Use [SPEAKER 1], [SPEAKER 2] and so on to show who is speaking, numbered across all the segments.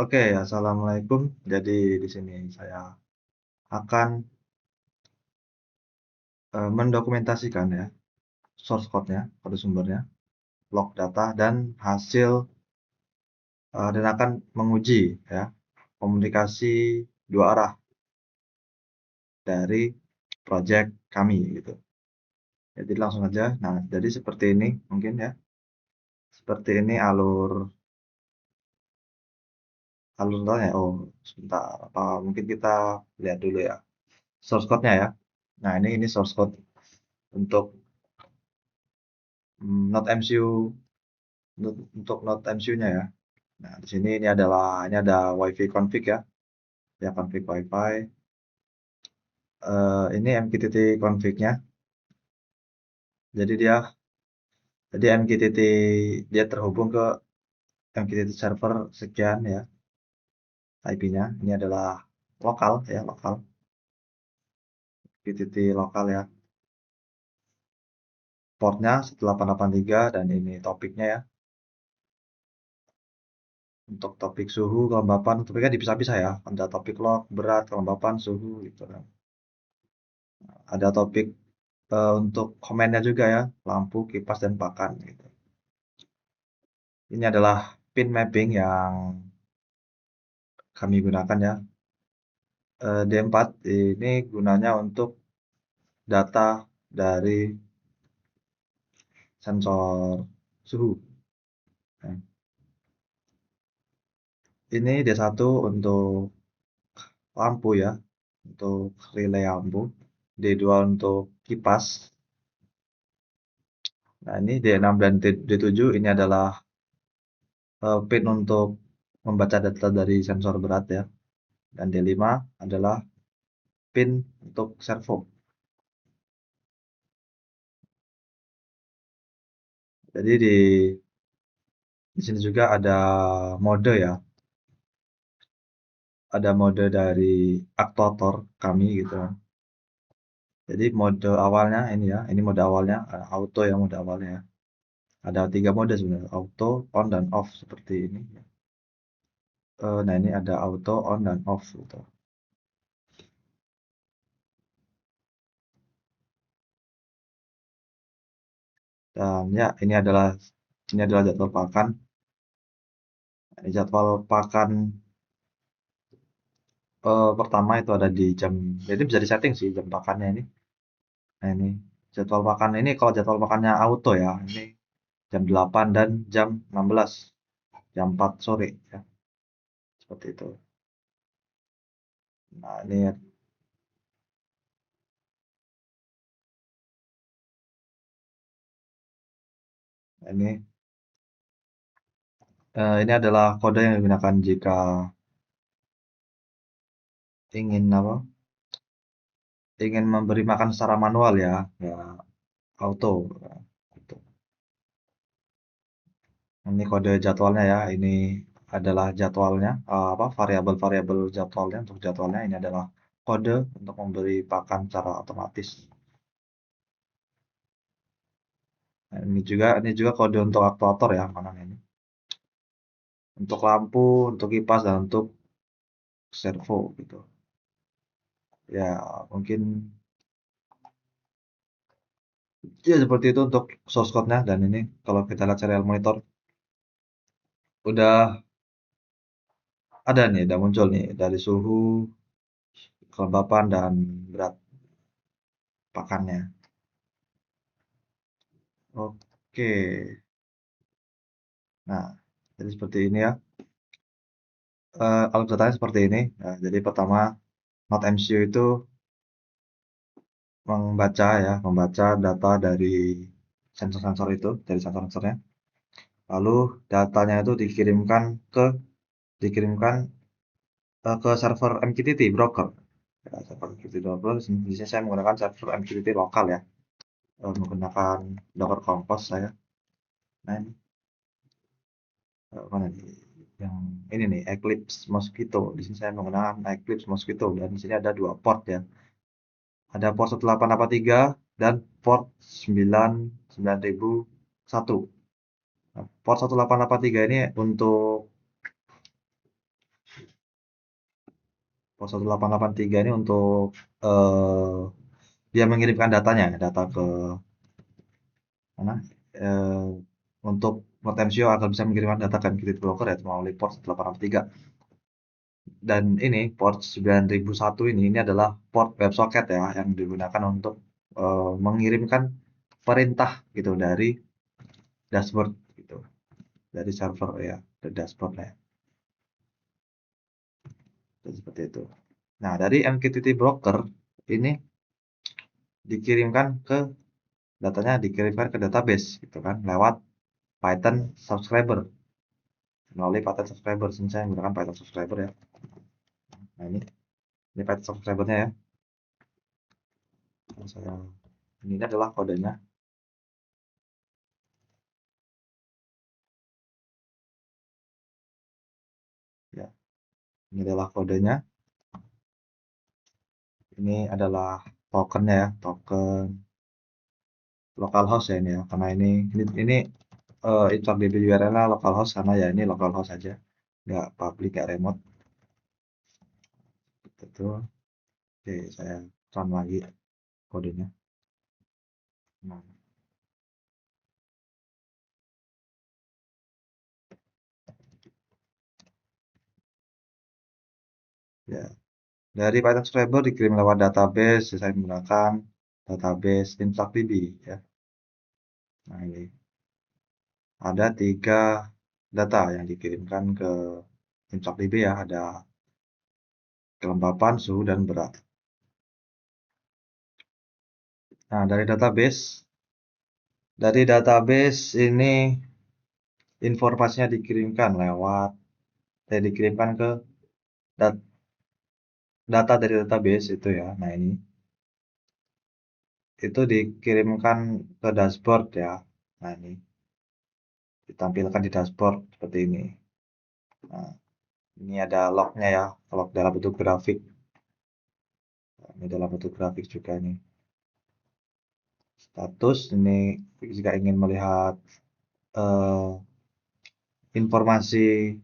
[SPEAKER 1] Oke, assalamualaikum. Jadi di sini saya akan mendokumentasikan ya source code-nya, kode sumbernya, log data dan hasil dan akan menguji ya komunikasi dua arah dari project kami gitu. Jadi langsung aja. Nah, jadi seperti ini mungkin ya. Seperti ini alurnya. Oh, sebentar. Mungkin kita lihat dulu ya source code-nya ya. Nah, ini source code untuk Node MCU untuk Node MCU-nya ya. Nah, di sini ini ada WiFi config ya. Ya config WiFi. Ini MQTT config-nya. Jadi MQTT dia terhubung ke MQTT server sekian ya IP-nya. Ini adalah lokal ya, lokal. MQTT lokal ya. Portnya 1883 dan ini topiknya ya. Untuk topik suhu, kelembapan, topiknya dipisah-pisah ya. Ada topik log, berat, kelembapan, suhu gitu kan. Ada topik untuk komennya juga ya, lampu, kipas, dan pakan gitu. Ini adalah pin mapping yang kami gunakan ya. D4 ini gunanya untuk data dari sensor suhu. Nah, ini D1 untuk lampu ya, untuk relay lampu. D2 untuk kipas. Nah, ini D6 dan D7 ini adalah pin untuk membaca data dari sensor berat ya. Dan D5 adalah pin untuk servo. Jadi di sini juga ada mode ya. Ada mode dari aktuator kami gitu. Jadi mode awalnya ini ya, ini mode awalnya auto ya mode awalnya ya. Ada 3 mode sebenarnya, auto, on dan off seperti ini. Nah ini ada auto, on dan off gitu. Dan ya ini adalah jadwal pakan. Ini jadwal pakan pertama itu ada di jam. Jadi bisa disetting sih jam pakannya ini. Nah ini jadwal pakan ini kalau jadwal pakannya auto ya, ini jam 8 dan jam 16, jam 4 sore ya. Seperti itu. Nah, ini adalah kode yang digunakan jika ingin apa? Ingin memberi makan secara manual ya, ya auto. Ya, gitu. Ini kode jadwalnya ya. Ini adalah jadwalnya, apa variabel-variabel jadwalnya untuk jadwalnya ini adalah kode untuk memberi pakan secara otomatis. Nah, ini juga kode untuk aktuator ya, mana ini. Untuk lampu, untuk kipas dan untuk servo gitu. Ya, mungkin ya seperti itu untuk source code-nya dan ini kalau kita lihat serial monitor udah ada nih, udah muncul nih dari suhu, kelembapan dan berat pakannya. Oke. Nah, jadi seperti ini ya. Alur datanya seperti ini. Nah, jadi pertama Node MCU itu membaca data dari sensor-sensor itu, dari sensor-sensornya. Lalu datanya itu dikirimkan ke server MQTT broker. Ya, server MQTT broker. Di sini saya menggunakan server MQTT lokal ya. Menggunakan Docker Compose saya. Nah, ini mana nih? Yang ini nih Eclipse Mosquito. Di sini saya menggunakan Eclipse Mosquito dan di sini ada 2 port ya. Ada port 1883 dan port 9001. Nah, port 1883 ini untuk port 1883 ini untuk dia mengirimkan datanya, data ke mana? Eh, untuk Node MCU agar bisa mengirimkan data ke MQTT broker ya melalui port 1883. Dan ini port 9001 ini adalah port WebSocket ya yang digunakan untuk mengirimkan perintah gitu dari dashboard gitu, dari server ya, dari dashboard ya. Dan seperti itu. Nah, dari MQTT broker ini dikirimkan ke datanya dikirimkan ke database gitu kan lewat Python subscriber, melalui Python subscriber. Sini saya menggunakan Python subscriber ya. Nah, ini Python subscribernya ya. Saya ini adalah kodenya ya. Ini adalah kodenya. Ini adalah tokennya ya, token localhost ya ini ya. Karena ini install DB URL-nya localhost karena ya ini localhost aja, nggak public, nggak remote. Betul. Oke, saya run lagi kodenya. Nah, ya. Dari Python subscriber dikirim lewat database, saya menggunakan database InfluxDB ya. Nah, ini ada 3 data yang dikirimkan ke InfluxDB ya, ada kelembapan, suhu, dan berat. Nah, dari database ini informasinya dikirimkan dikirimkan ke dat data dari database itu ya. Nah, ini itu dikirimkan ke dashboard ya. Nah, ini ditampilkan di dashboard seperti ini. Nah, ini ada lognya ya, log dalam bentuk grafik. Nah, ini dalam bentuk grafik juga ini. Status ini jika ingin melihat eh, informasi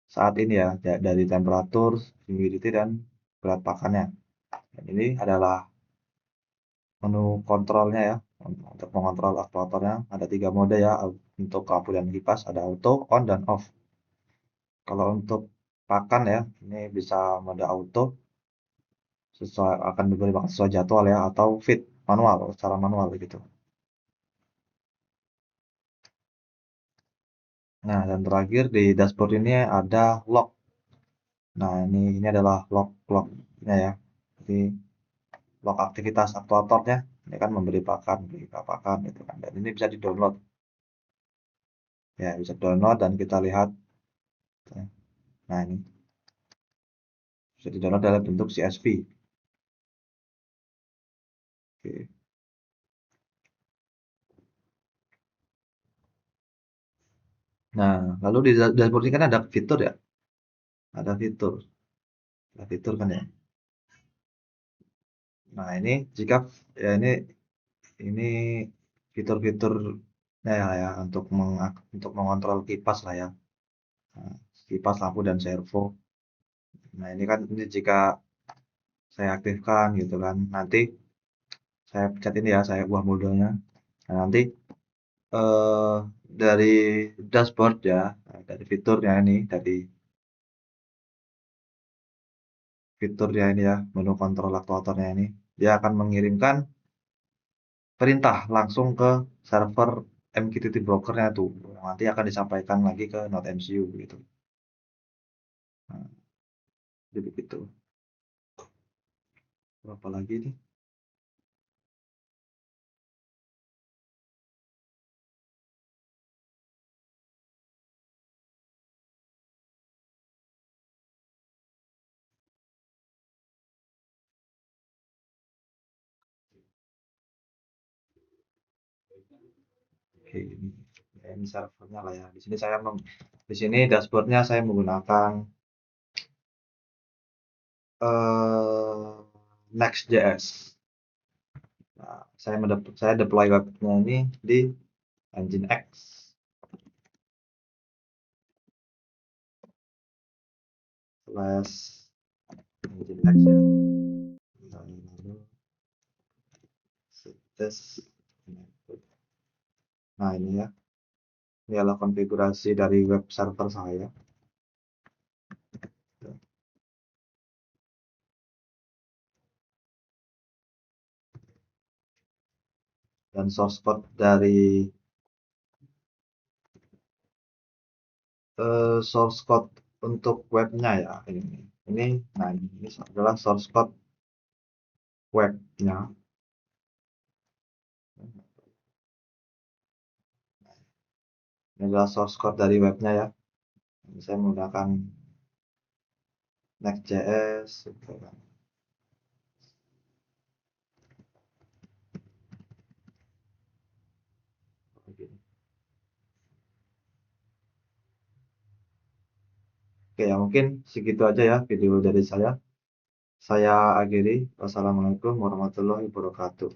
[SPEAKER 1] saat ini ya, dari temperatur, humidity, dan berat pakannya. Dan ini adalah menu kontrolnya ya, untuk mengontrol aktuatornya. Ada 3 mode ya, untuk lampu dan kipas, ada auto, on, dan off. Kalau untuk pakan ya, ini bisa mode auto, akan diberi makan sesuai jadwal ya, atau feed manual, secara manual gitu. Nah, dan terakhir di dashboard ini ada log. Nah, ini adalah lognya ya. Jadi log aktivitas aktuatornya. Ini kan memberi pakan, beri pakan gitu kan. Dan ini bisa di-download. Ya, bisa download dan kita lihat. Nah, ini bisa di-download dalam bentuk CSV. Oke. Nah, lalu di dashboard ini kan ada fitur ya. Ada fitur. Ada fitur kan ya. Nah, ini jika ya ini fitur-fiturnya ya untuk mengontrol kipas lah ya. Nah, kipas, lampu, dan servo. Nah, ini jika saya aktifkan gitu kan. Nanti saya pencet ini ya, saya buah modalnya. Nah, nanti eh, dari dashboard ya, dari fiturnya ini, dari fiturnya ini ya, menu kontrol aktuatornya ini, dia akan mengirimkan perintah langsung ke server MQTT brokernya tuh. Nanti akan disampaikan lagi ke Node MCU gitu. Nah, jadi begitu. Berapa lagi nih? Oke, ini servernya lah ya. Di sini dashboardnya saya menggunakan eh Next.js. Nah, saya deploy webnya ini di Nginx. Slash Nginjex ya. Lalu tes. Nah ini ya, ini adalah konfigurasi dari web server saya. Dan source code dari source code untuk webnya ya ini. Nah ini adalah source code webnya. Ini adalah source code dari webnya ya. Saya menggunakan Next.js gitu kan. Oke ya, mungkin segitu aja ya video dari saya. Saya akhiri. Wassalamualaikum warahmatullahi wabarakatuh.